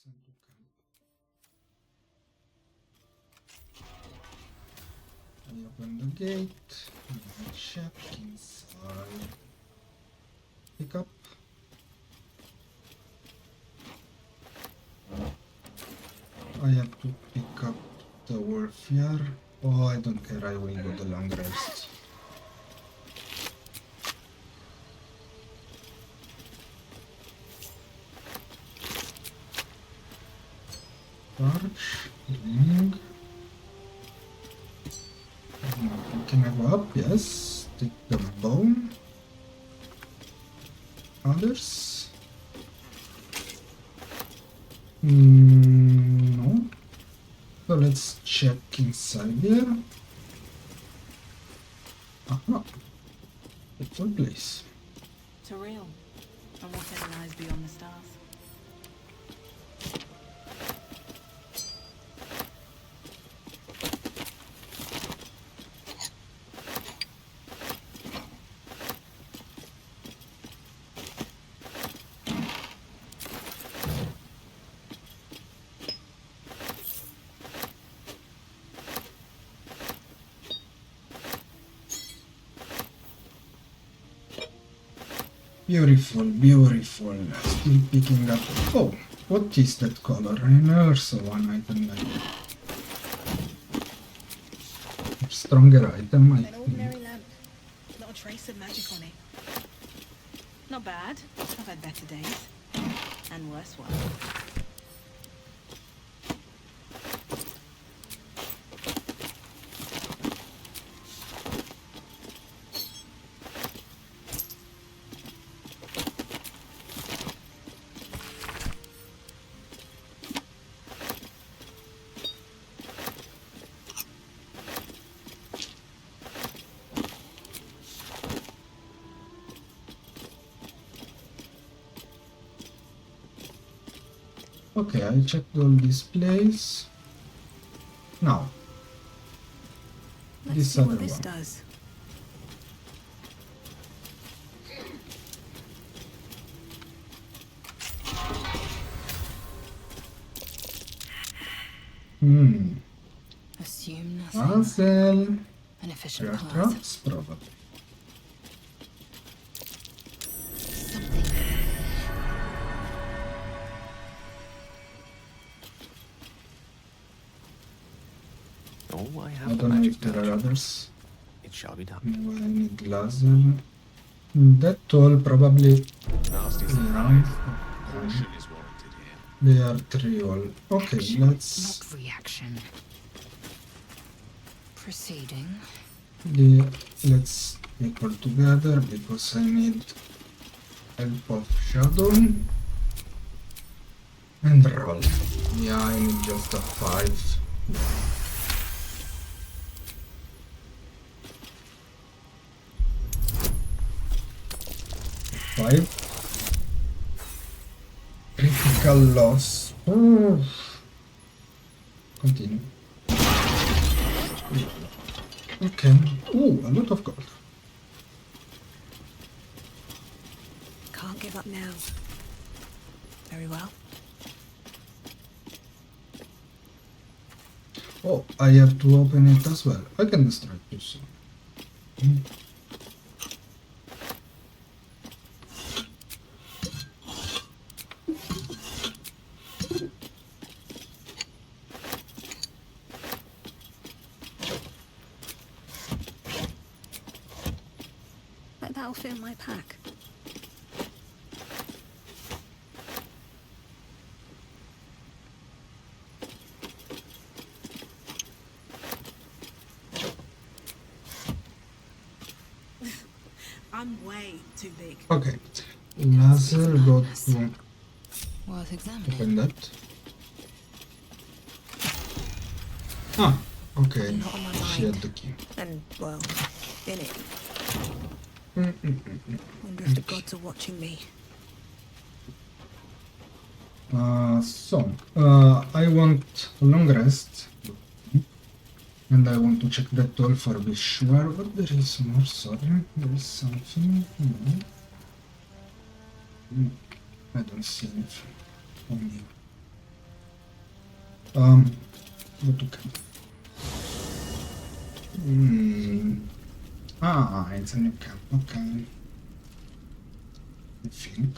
Listen to camp. I open the gate. I check inside. Pick up. I have to pick up the wolf here. Oh, I don't care. I will go the long rest. Torch, ring. Can I go up? Yes. Take the bone. Others? No. So let's check inside here. Aha. Beautiful place. To real. And whatever lies beyond the stars. Beautiful, beautiful. Still picking up. Oh, what is that color? I never saw one item like that. Stronger item, I An think. ordinary lamp. Not a trace of magic on it. Not bad. I've had better days. And worse ones. Okay, I checked all this place. Now, Let's this see other what this one. does. Assume nothing. Puzzle. An efficient class. Traps, probably. Something. Oh, I I have the don't know magic if there touch. are others. It shall be done. No, I need laser. That all probably Nasty around. caution is warranted here. They are three all. Okay, let's. Not reaction. Proceeding. Let's take all together because I need help of shadow and roll. Yeah, I need just a 5. Critical loss. Continue. Okay. Ooh, a lot of gold. Can't give up now. Very well. Oh, I have to open it as well. I can destroy it too soon. That'll fit in my pack. I'm way too big. Okay. Laser got to Worth examining. open that. Ah, okay. Not on my She had mind. the key. And, well, in it. Mm-mm-mm. Wonder if the gods are watching me. I want a long rest. And I want to check that all for be sure. But there is more, sorry. There is something. No. I don't see anything. Only Go to camp. Ah, it's a new camp. Okay. I think.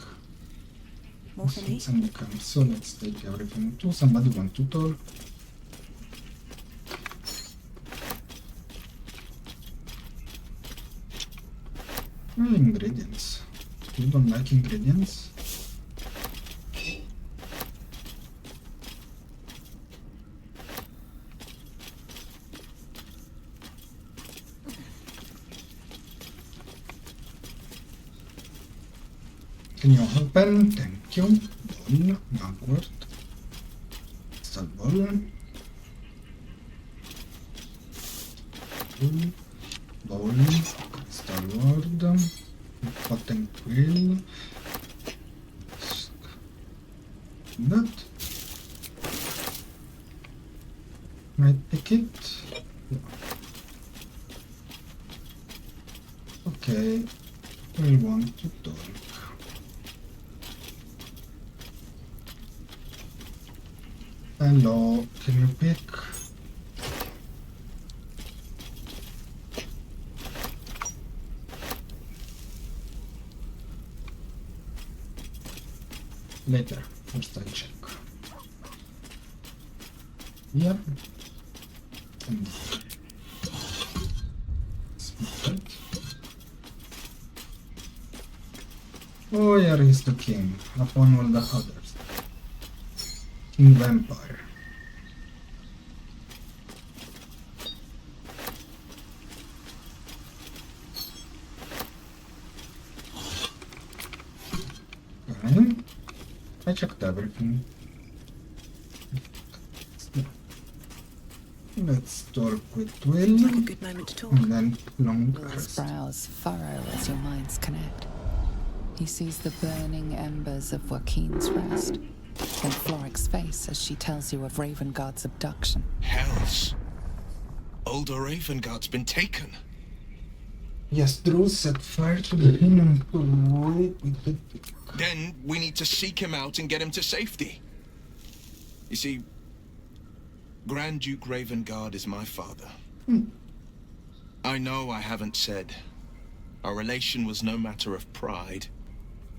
More for me? It's a new camp, so let's take everything too. Somebody want to talk? Ingredients. You don't like ingredients? Can you open? Thank you. Ball, backward. Start ball. Ball, starward. Pot and quill. That. Might pick it. Yeah. Okay. We want to talk. Hello, can you pick? Later, first I check. Yep. And that. Oh, here is the king, upon all the others. King Vampire. Okay. I checked everything. Let's talk with Like a Wyll, good moment to talk. and then long Will's rest. brows furrow as your minds connect. He sees the burning embers of Joaquin's rest, then Floric's face as she tells you of Ravengard's abduction. Hells. Older Ravengard's been taken. Yes, Drew set fire to the inn and put away with the... Then we need to seek him out and get him to safety. You see, Grand Duke Ravengard is my father. I know I haven't said. Our relation was no matter of pride,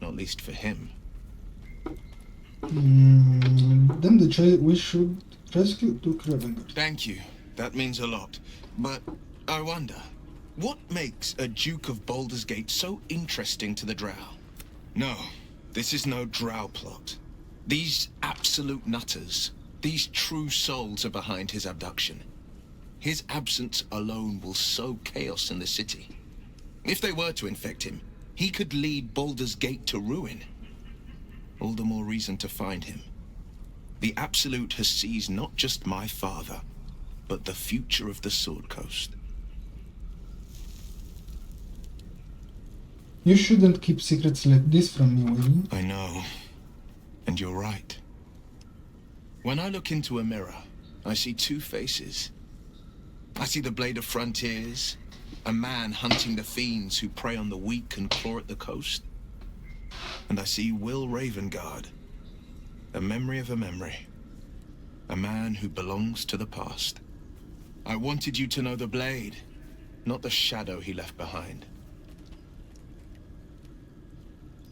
not least for him. Then we should rescue Duke Ravengard. Thank you. That means a lot. But I wonder, what makes a Duke of Baldur's Gate so interesting to the Drow? No, this is no Drow plot. These absolute nutters, these true souls are behind his abduction. His absence alone will sow chaos in the city. If they were to infect him, he could lead Baldur's Gate to ruin. All the more reason to find him. The Absolute has seized not just my father, but the future of the Sword Coast. You shouldn't keep secrets like this from me, Wyll. I know. And you're right. When I look into a mirror, I see two faces. I see the Blade of Frontiers, a man hunting the fiends who prey on the weak and claw at the coast. And I see Wyll Ravengard, a memory of a memory. A man who belongs to the past. I wanted you to know the Blade, not the shadow he left behind.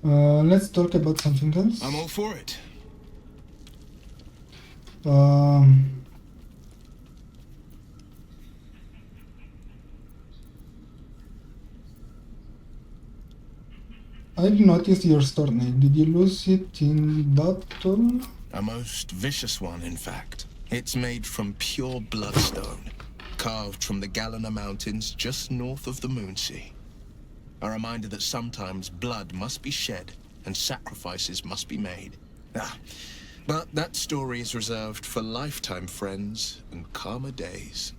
Let's talk about something else. I'm all for it. I've noticed your store name. Did you lose it in battle? A most vicious one, in fact. It's made from pure bloodstone, carved from the Galena Mountains just north of the Moonsea. A reminder that sometimes blood must be shed and sacrifices must be made. But that story is reserved for lifetime friends and calmer days.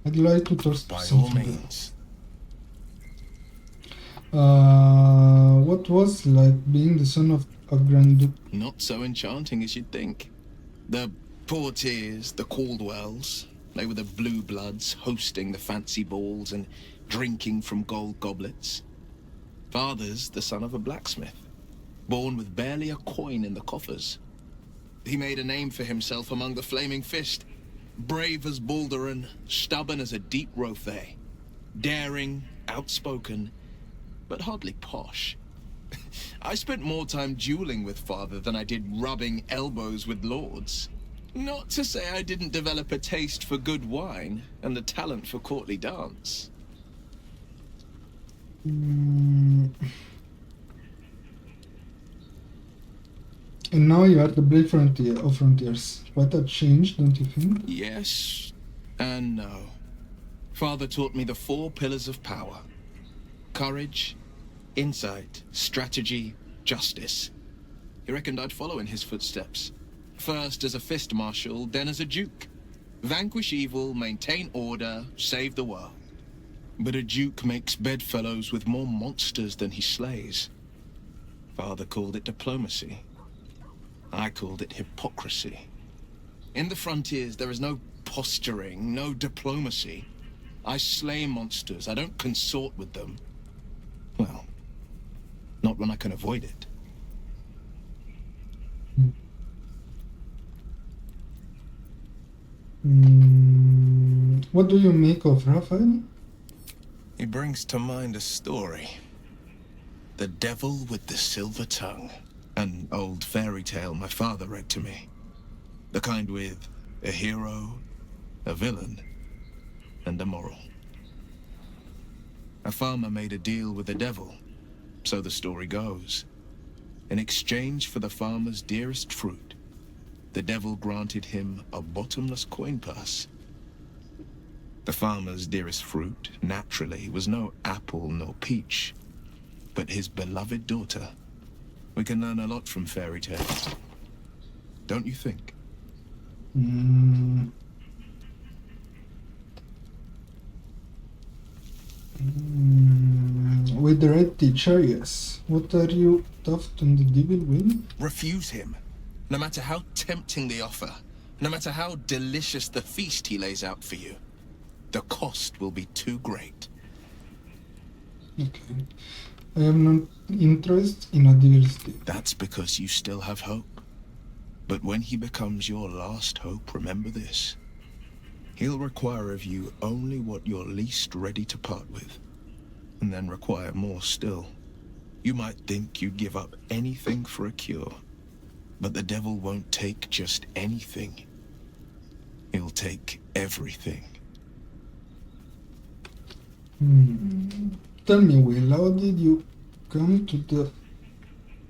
I'd like to talk By all something means. what was like being the son of a Grand Duke? Not so enchanting as you'd think. The Portiers, the Caldwells, they were the blue bloods hosting the fancy balls and drinking from gold goblets. Father's the son of a blacksmith, born with barely a coin in the coffers. He made a name for himself among the Flaming Fist. Brave as Baldur and stubborn as a deep Rothay. Daring, outspoken, but hardly posh. I spent more time dueling with father than I did rubbing elbows with lords. Not to say I didn't develop a taste for good wine and a talent for courtly dance. And now you are the Blade Frontier of Frontiers. What a change, don't you think? Yes and no. Father taught me the 4 pillars of power. Courage, insight, strategy, justice. He reckoned I'd follow in his footsteps. First as a fist marshal, then as a duke. Vanquish evil, maintain order, save the world. But a duke makes bedfellows with more monsters than he slays. Father called it diplomacy. I called it hypocrisy. In the frontiers, there is no posturing, no diplomacy. I slay monsters, I don't consort with them. Well, not when I can avoid it. What do you make of Raphael? He brings to mind a story. The Devil with the Silver Tongue. An old fairy tale my father read to me. The kind with a hero, a villain, and a moral. A farmer made a deal with the devil, so the story goes. In exchange for the farmer's dearest fruit, the devil granted him a bottomless coin purse. The farmer's dearest fruit, naturally, was no apple nor peach, but his beloved daughter. We can learn a lot from fairy tales. Don't you think? With the right teacher, yes. What are you tough on the devil will? Refuse him. No matter how tempting the offer, no matter how delicious the feast he lays out for you, the cost will be too great. Okay. I have no interest in a devil's deal. That's because you still have hope. But when he becomes your last hope, remember this. He'll require of you only what you're least ready to part with, and then require more still. You might think you'd give up anything for a cure, but the devil won't take just anything. He'll take everything. Tell me, Will, how did you come to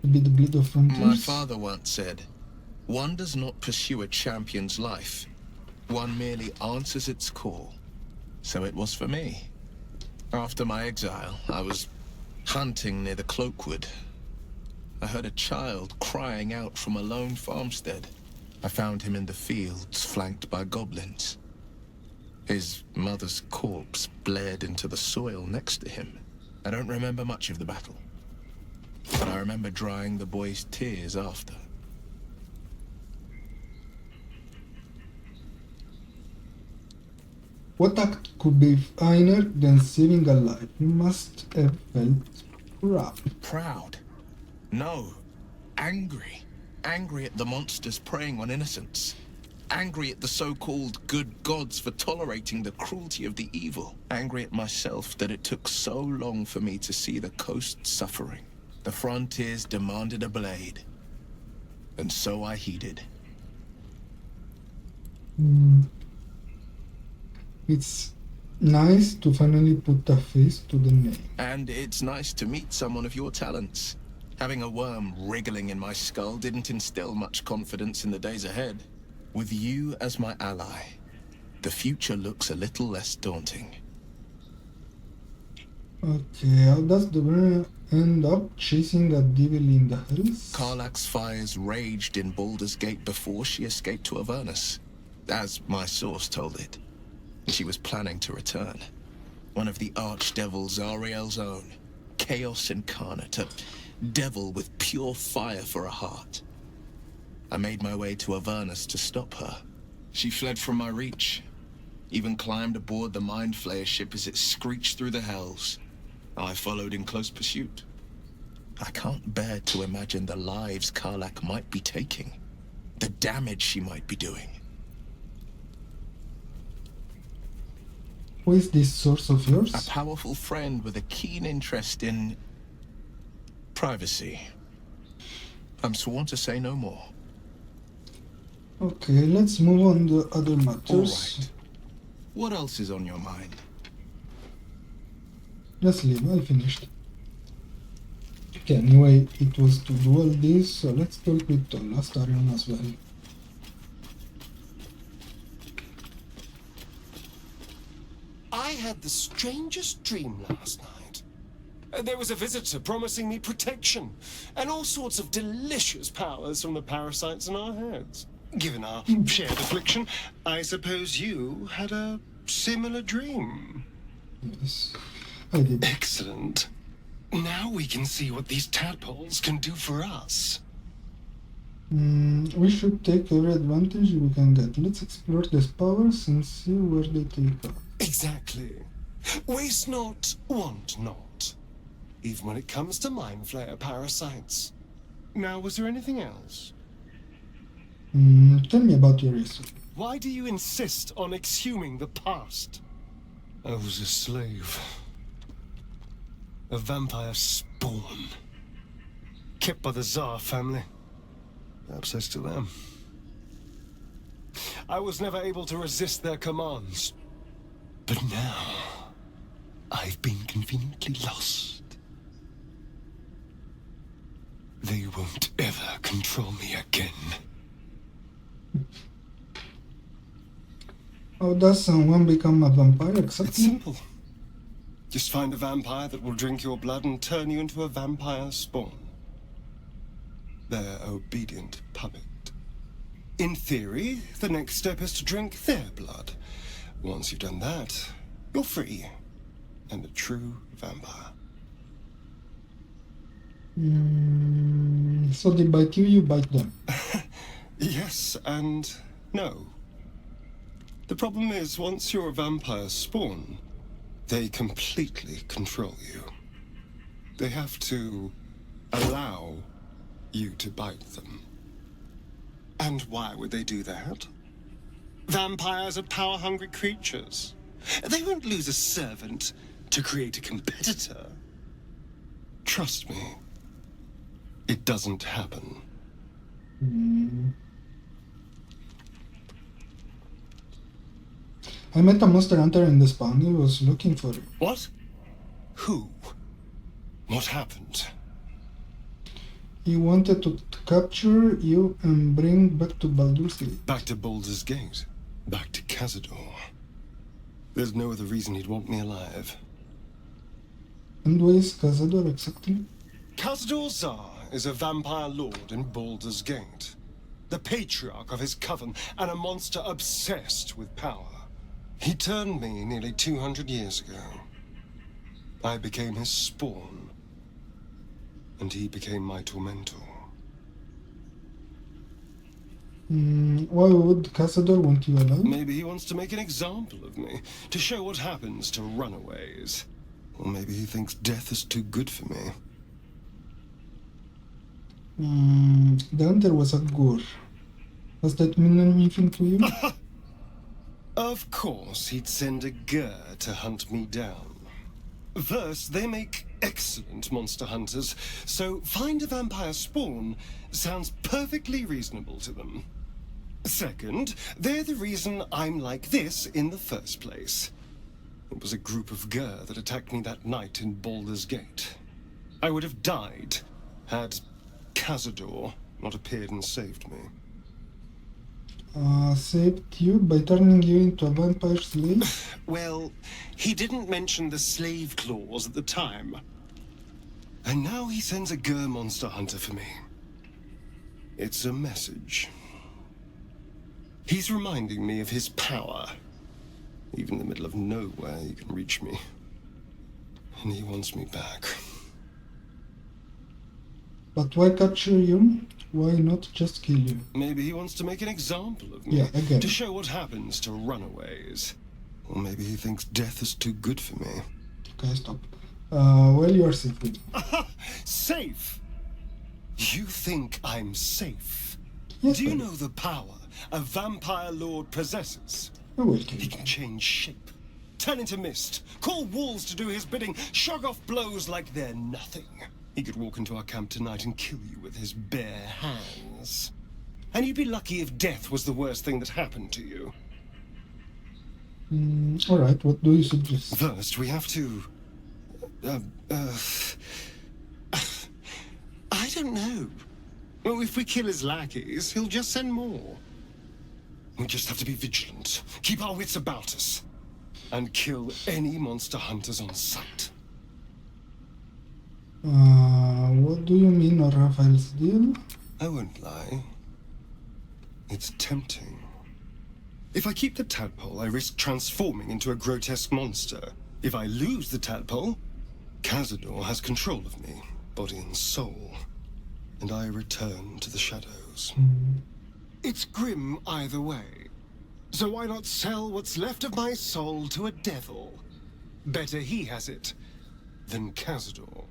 be the Blade of Frontiers? My father once said, one does not pursue a champion's life. One merely answers its call. So it was for me. After my exile, I was hunting near the Cloakwood. I heard a child crying out from a lone farmstead. I found him in the fields, flanked by goblins. His mother's corpse bled into the soil next to him. I don't remember much of the battle, but I remember drying the boy's tears after. What act could be finer than saving a life? You must have felt proud. Proud? No. Angry. Angry at the monsters preying on innocents. Angry at the so-called good gods for tolerating the cruelty of the evil. Angry at myself that it took so long for me to see the coast suffering. The frontiers demanded a blade. And so I heeded. It's nice to finally put a face to the name. And it's nice to meet someone of your talents. Having a worm wriggling in my skull didn't instill much confidence in the days ahead. With you as my ally, the future looks a little less daunting. Okay, how does the bear end up chasing that devil in the hills? Karlach's fires raged in Baldur's Gate before she escaped to Avernus, as my source told it. She was planning to return. One of the archdevils Ariel's own, chaos incarnate, a devil with pure fire for a heart. I made my way to Avernus to stop her. She fled from my reach, even climbed aboard the Mind Flayer ship as it screeched through the hells. I followed in close pursuit. I can't bear to imagine the lives Karlach might be taking. the damage she might be doing. Who is this source of yours? A powerful friend with a keen interest in privacy. I'm sworn to say no more. Okay, let's move on to other matters. All right. What else is on your mind? Just leave, I finished. Okay, anyway, it was to do all this, so let's talk with Wyll and Astarion as well. I had the strangest dream last night. There was a visitor promising me protection and all sorts of delicious powers from the parasites in our heads. Given our shared affliction, I suppose you had a similar dream. Yes, I did. Excellent. Now we can see what these tadpoles can do for us. We should take every advantage we can get. Let's explore these powers and see where they take us. Exactly. Waste not, want not. Even when it comes to mind flayer parasites. Now, was there anything else? Tell me about your research. Why do you insist on exhuming the past? I was a slave. A vampire spawn. Kept by the Tsar family. Perhaps I still am. I was never able to resist their commands. But now, I've been conveniently lost. They won't ever control me again. How does someone become a vampire It's exactly? simple. Just find a vampire that will drink your blood and turn you into a vampire spawn. Their obedient puppet. In theory, the next step is to drink their blood. Once you've done that, you're free. And a true vampire. So they bite you, you bite them. Yes and no. The problem is, once you're a vampire spawn, they completely control you. They have to allow you to bite them. And why would they do that? Vampires are power-hungry creatures. They won't lose a servant to create a competitor. Trust me, it doesn't happen. I met a monster hunter in the spawn. He was looking for you. What? Who? What happened? He wanted to capture you and bring back to Baldur's Gate. Back to Baldur's Gate. Back to Cazador. There's no other reason he'd want me alive. And where is Cazador exactly? Cazador Tsar is a vampire lord in Baldur's Gate. The patriarch of his coven and a monster obsessed with power. He turned me nearly 200 years ago. I became his spawn. And he became my tormentor. Why would Cazador want you alive? Maybe he wants to make an example of me, to show what happens to runaways. Or maybe he thinks death is too good for me. The hunter was a Gur. Does that mean anything to you? Of course, he'd send a Gur to hunt me down. First, they make excellent monster hunters, so find a vampire spawn sounds perfectly reasonable to them. Second, they're the reason I'm like this in the first place. It was a group of Gur that attacked me that night in Baldur's Gate. I would have died had Cazador not appeared and saved me. Saved you by turning you into a vampire slave? Well, he didn't mention the slave clause at the time. And now he sends a Gur monster hunter for me. It's a message. He's reminding me of his power. Even in the middle of nowhere, he can reach me. And he wants me back. But why capture you? Why not just kill you? Maybe he wants to make an example of me. Yeah, again. To show what happens to runaways. Or maybe he thinks death is too good for me. Okay, stop. Well, you are safe with me. Safe? You think I'm safe? Yes, Do you sir. know the power a vampire lord possesses? I will kill He you. can change shape, turn into mist, call wolves to do his bidding, shrug off blows like they're nothing. He could walk into our camp tonight and kill you with his bare hands. And you'd be lucky if death was the worst thing that happened to you. Alright, what do you suggest? First, we have to... I don't know. Well, if we kill his lackeys, he'll just send more. We just have to be vigilant, keep our wits about us, and kill any monster hunters on sight. What do you mean, Raphael's deal? I won't lie. It's tempting. If I keep the tadpole, I risk transforming into a grotesque monster. If I lose the tadpole, Cazador has control of me, body and soul, and I return to the shadows. It's grim either way. So why not sell what's left of my soul to a devil? Better he has it than Cazador.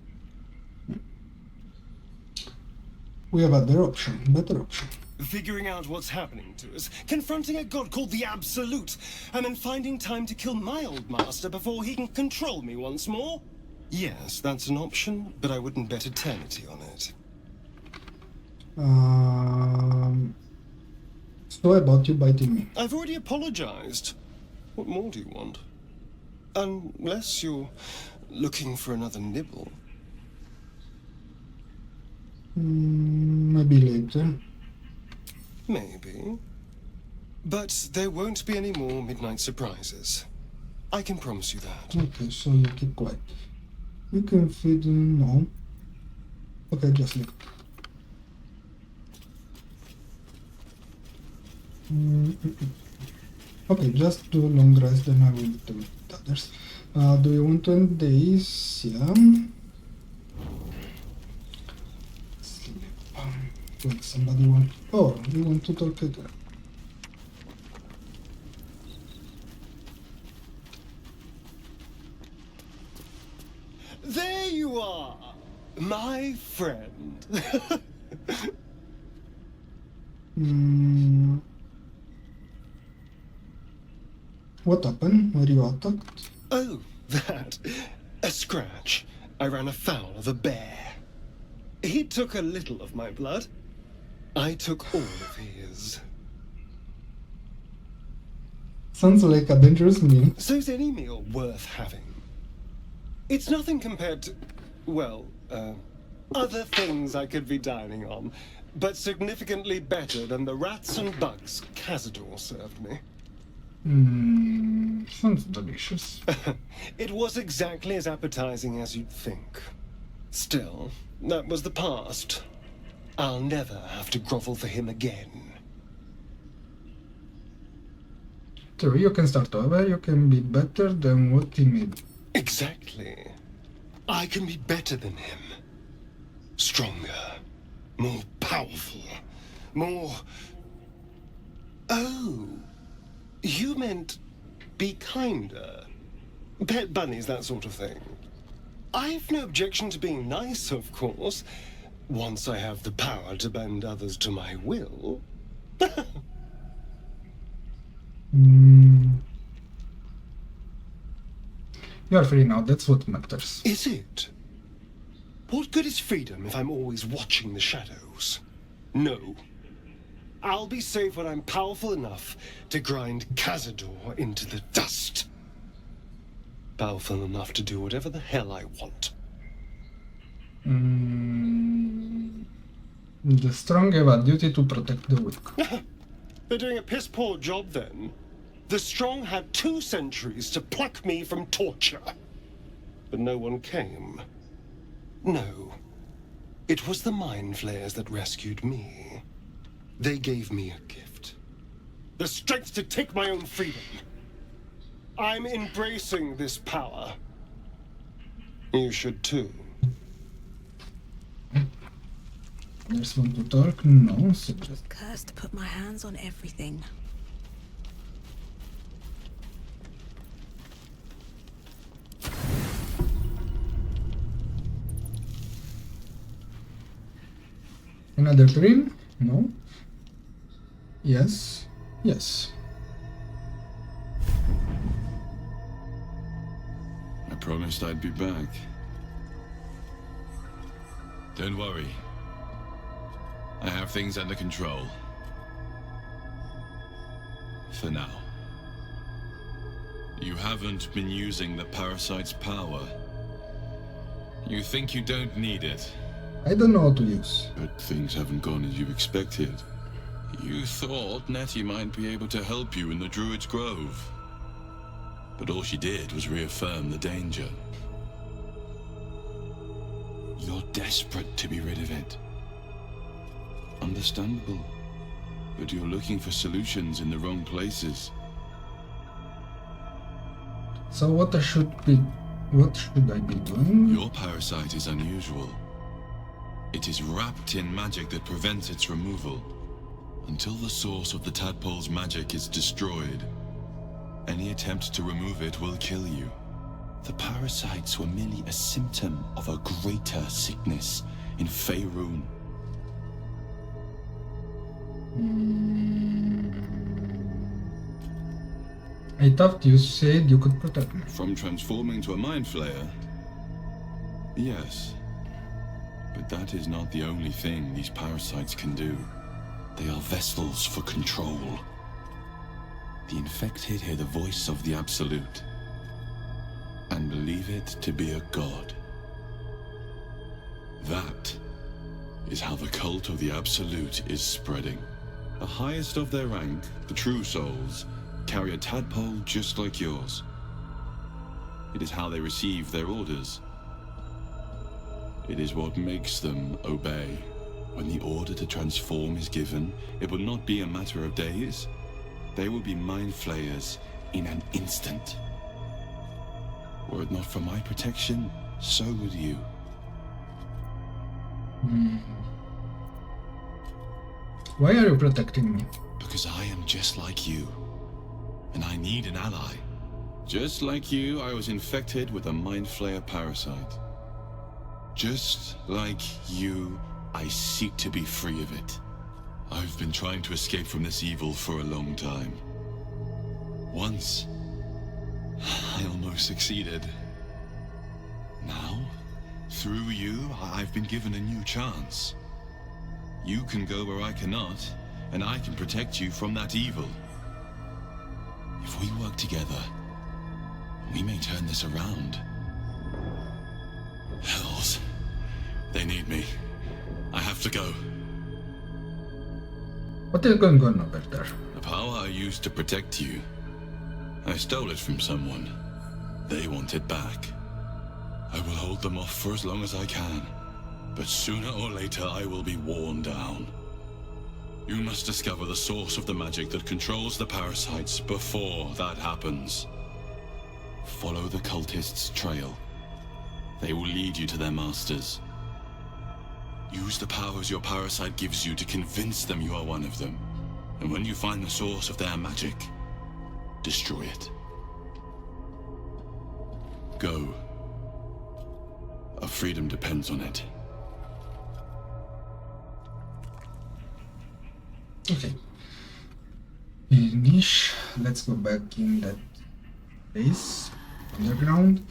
We have other option, better option. Figuring out what's happening to us, confronting a god called the Absolute, and then finding time to kill my old master before he can control me once more? Yes, that's an option, but I wouldn't bet eternity on it. So about you biting me. I've already apologized. What more do you want? Unless you're looking for another nibble. Maybe later. Maybe. But there won't be any more midnight surprises. I can promise you that. Okay, so you keep quiet. You can feed no. Okay, just leave. Okay, just do a long rest, then I will do the others. Do you want to end days? Yeah. Sleep. Wait, somebody want... Oh, you want to talk again? There you are, my friend. What happened? Were you attacked? Oh, that. A scratch. I ran afoul of a bear. He took a little of my blood. I took all of his. Sounds like a dangerous meal. So's any meal worth having. It's nothing compared to, well, other things I could be dining on, but significantly better than the rats and bugs Cazador served me. Sounds delicious. It was exactly as appetizing as you'd think. Still, that was the past. I'll never have to grovel for him again. True, you can start over, you can be better than what he made. Exactly. I can be better than him. Stronger. More powerful. More... Oh. You meant be kinder. Pet bunnies, that sort of thing. I've no objection to being nice, of course. Once I have the power to bend others to my will. You're free now, that's what matters. Is it? What good is freedom if I'm always watching the shadows? No. I'll be safe when I'm powerful enough to grind Cazador into the dust. Powerful enough to do whatever the hell I want. The strong have a duty to protect the weak. They're doing a piss-poor job then. The strong had 2 centuries to pluck me from torture. But no one came. No. It was the mind flayers that rescued me. They gave me a gift. The strength to take my own freedom. I'm embracing this power. You should too. There's one to talk? No, so just... Cursed to put my hands on everything. Another dream? No. Yes. Yes. I promised I'd be back. Don't worry. I have things under control. For now. You haven't been using the parasite's power. You think you don't need it, I don't know how to use. but things haven't gone as you expected. You thought Nettie might be able to help you in the Druid's Grove. But all she did was reaffirm the danger. You're desperate to be rid of it. Understandable. But you're looking for solutions in the wrong places. So what should I be doing? Your parasite is unusual. It is wrapped in magic that prevents its removal. Until the source of the tadpole's magic is destroyed, any attempt to remove it will kill you. The parasites were merely a symptom of a greater sickness in Faerun. I thought you said you could protect me. From transforming to a mind flayer? Yes. But that is not the only thing these parasites can do. They are vessels for control. The infected hear the voice of the Absolute and believe it to be a god. That is how the cult of the Absolute is spreading. The highest of their rank, the True Souls, carry a tadpole just like yours. It is how they receive their orders. It is what makes them obey. When the order to transform is given, it will not be a matter of days. They will be mind flayers in an instant. Were it not for my protection, so would you. Why are you protecting me? Because I am just like you. And I need an ally. Just like you, I was infected with a mind flayer parasite. Just like you, I seek to be free of it. I've been trying to escape from this evil for a long time. Once, I almost succeeded. Now, through you, I've been given a new chance. You can go where I cannot, and I can protect you from that evil. If we work together, we may turn this around. Hells, they need me. I have to go. What is going on over there? The power I used to protect you, I stole it from someone. They want it back. I will hold them off for as long as I can, but sooner or later I will be worn down. You must discover the source of the magic that controls the parasites before that happens. Follow the cultists' trail. They will lead you to their masters. Use the powers your parasite gives you to convince them you are one of them. And when you find the source of their magic, destroy it. Go. Our freedom depends on it. Okay. Finish. Let's go back in that place. Underground.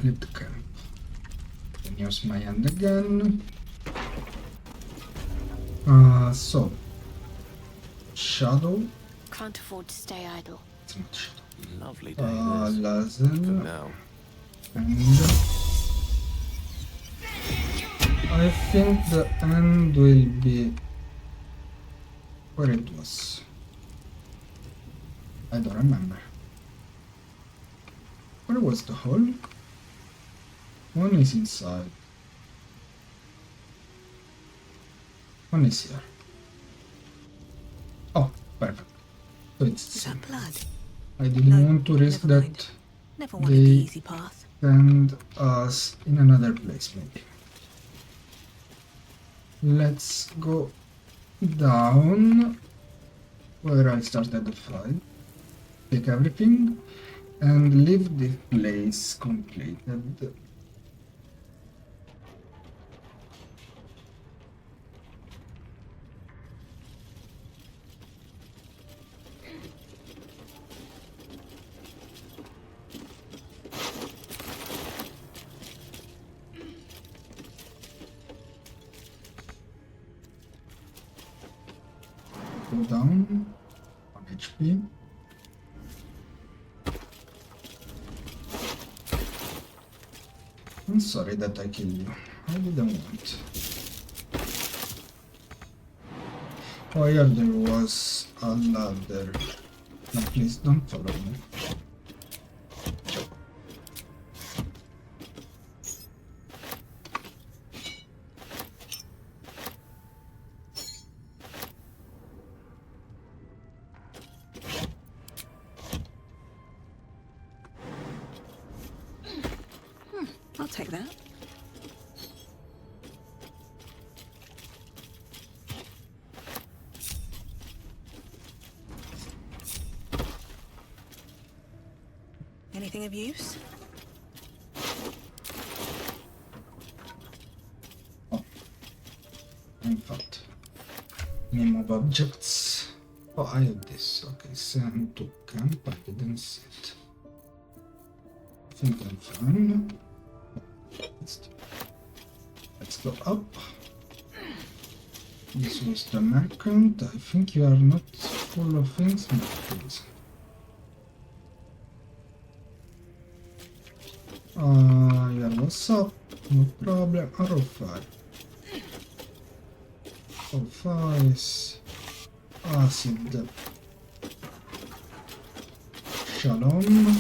Leave the camp. Then use my hand again. So. Shadow. Can't afford to stay idle. It's not shadow. Lovely day this. For Lazen. now. And I think the end will be where it was. I don't remember. Where was the hole? One is inside. One is here. Oh, perfect. So it's the Is same. that blood? I didn't want to risk never mind. that. Never wanted the They easy path. send us in another place, maybe. Let's go down where I started the fight. Take everything and leave the place completed. go down. 1 HP. I'm sorry that I killed you. I didn't want. Oh yeah, there was a ladder. No, please don't follow me. I'll take that. Anything of use? Oh, in fact, name of objects. Oh, I have this. Okay, send to camp. I didn't see it. I think I'm fine. Let's go up. This was the merchant. I think you are not full of things. No, please. Yeah, what's up? No problem. Arrow fire. Arrow fires. Acid. Shalom.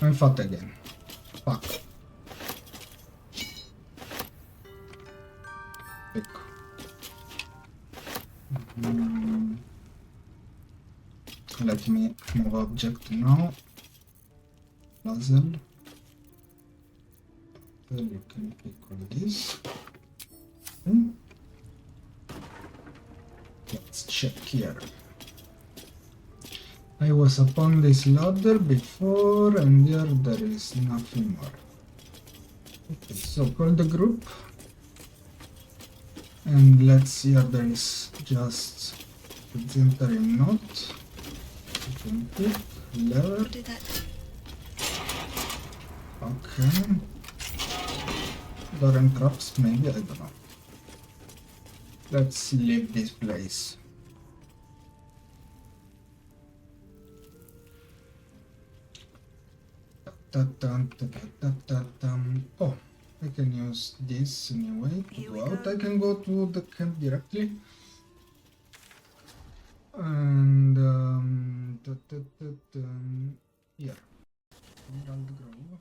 I'm fat again. Fuck. Pick. Let me move object now. Puzzle. Then you can pick all this. Let's check here. I was upon this ladder before, and there is nothing more. Okay, so call the group. And let's see if there is just the entire knot. You can pick lever. Do that. Okay. Door and traps, maybe, I don't know. Let's leave this place. Oh, I can use this anyway to go out. I can go to the camp directly. And here, Emerald Grove.